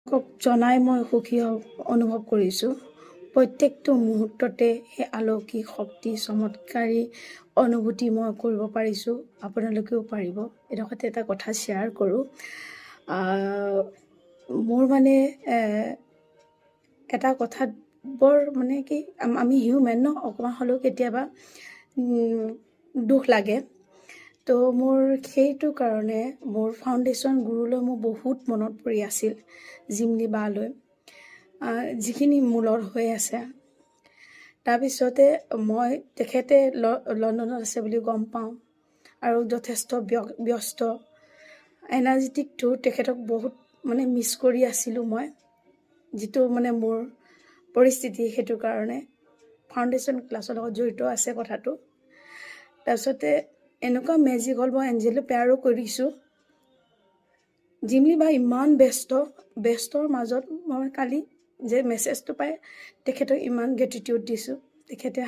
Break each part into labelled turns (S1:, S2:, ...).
S1: জনাই মই সুখী অনুভৱ কৰিছোঁ। প্ৰত্যেকটো মুহূৰ্ততে সেই অলৌকিক শক্তি চমৎকাৰী অনুভূতি মই কৰিব পাৰিছোঁ। আপোনালোকেও পাৰিব। এডোখৰতে এটা কথা শ্বেয়াৰ কৰোঁ। মোৰ মানে এটা কথাত বৰ মানে কি আমি হিউমেন ন, অকণমান হ'লেও কেতিয়াবা দুখ লাগে। তো মোৰ সেইটো কাৰণে মোৰ ফাউণ্ডেশ্যন গুৰুলৈ মোৰ বহুত মনত পৰি আছিল, জিমলি বালৈ, যিখিনি মূলৰ হৈ আছে। তাৰপিছতে মই তেখেতে লণ্ডনত আছে বুলি গম পাওঁ আৰু যথেষ্ট ব্যস্ত এনাৰ্জেটিকটো তেখেতক বহুত মানে মিছ কৰি আছিলোঁ মই, যিটো মানে মোৰ পৰিস্থিতি। সেইটো কাৰণে ফাউণ্ডেশ্যন ক্লাছৰ লগত জড়িত আছে কথাটো। তাৰপিছতে এনেকুৱা মেজিক হ'ল, মই এঞ্জেলো পেয়াৰো কৰিছোঁ। জিমলি বা ইমান ব্যস্তৰ মাজত মই কালি যে মেছেজটো পাই তেখেতক ইমান গ্ৰেটিটিউড দিছোঁ। তেখেতে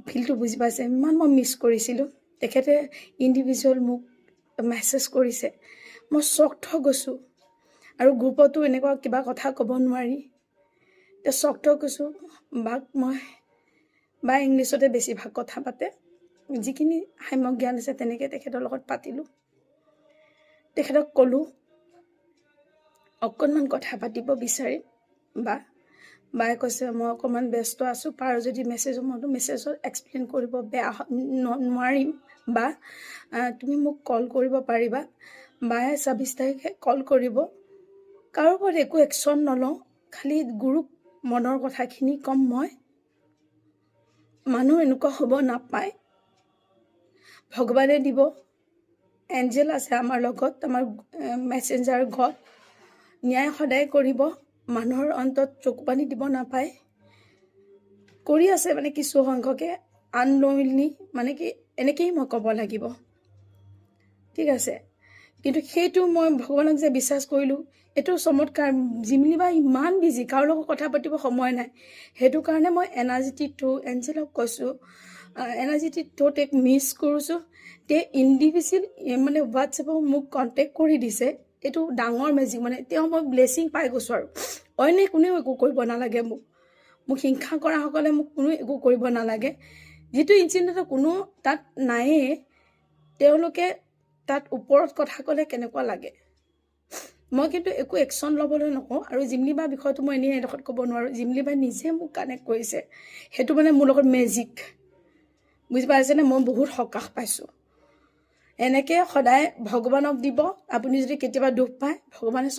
S1: ফিলটো বুজি পাইছে, ইমান মই মিছ কৰিছিলোঁ। তেখেতে ইণ্ডিভিজুৱেল মোক মেছেজ কৰিছে, মই শ্বকড হৈ গৈছোঁ। আৰু গ্ৰুপতো এনেকুৱা কিবা কথা ক'ব নোৱাৰি, এতিয়া শ্বকড হৈ গৈছোঁ। বা ইংলিছতে বেছিভাগ কথা পাতে, যিখিনি সাম্যক জ্ঞান আছে তেনেকৈ তেখেতৰ লগত পাতিলোঁ। তেখেতক ক'লোঁ অকণমান কথা পাতিব বিচাৰিম। বায়ে কৈছে মই অকণমান ব্যস্ত আছোঁ, পাৰ যদি মইতো মেছেজত এক্সপ্লেইন কৰিব নোৱাৰিম, বা তুমি মোক কল কৰিব পাৰিবা। বায়ে 26 তাৰিখে কল কৰিব। কাৰো ওপৰত একো একশ্যন নলওঁ, খালি গুৰুক মনৰ কথাখিনি ক'ম। মই মানুহ এনেকুৱা হ'ব নাপায়, ভগৱানে দিব। এঞ্জেল আছে আমাৰ লগত, আমাৰ মেছেঞ্জাৰ গড, ন্যায় সদায় কৰিব। মানুহৰ অন্তত চকু পানী দিব নাপায়, কৰি আছে মানে কিছু সংখ্যকে আনন'ইনলি, মানে কি এনেকেই মই ক'ব লাগিব, ঠিক আছে। কিন্তু সেইটো মই ভগৱানক যে বিশ্বাস কৰিলোঁ, এইটো চমৎকাৰ। জিমলি বা ইমান বিজি, কাৰো লগত কথা পাতিব সময় নাই। সেইটো কাৰণে মই এনাৰ্জেটিক থ্ৰু এঞ্জেলক কৈছোঁ, এনাৰ্জেটিক থ্ৰু তেওঁক মিছ কৰিছোঁ। তে ইণ্ডিভিজুৱেল মানে হোৱাটছএপত মোক কণ্টেক্ট কৰি দিছে। এইটো ডাঙৰ মেজিক, মানে তেওঁ মই ব্লেছিং পাই গৈছোঁ। আৰু অইনে কোনেও একো কৰিব নালাগে, মোক হিংসা কৰাসকলে মোক কোনো একো কৰিব নালাগে। যিটো ইনচিডেণ্টৰ কোনো তাত নায়েই, তেওঁলোকে তাত ওপৰত কথা ক'লে কেনেকুৱা লাগে। মই কিন্তু একো একশ্যন ল'বলৈ নকওঁ। আৰু জিমলি বাৰ বিষয়টো মই এনেই এডোখৰত ক'ব নোৱাৰোঁ। জিমলি বাই নিজে মোক কানেক্ট কৰিছে, সেইটো মানে মোৰ লগত মেজিক, বুজি পাইছেনে। মই বহুত সকাহ পাইছোঁ। এনেকৈ সদায় ভগৱানক দিব। আপুনি যদি কেতিয়াবা দুখ পায়, ভগৱানে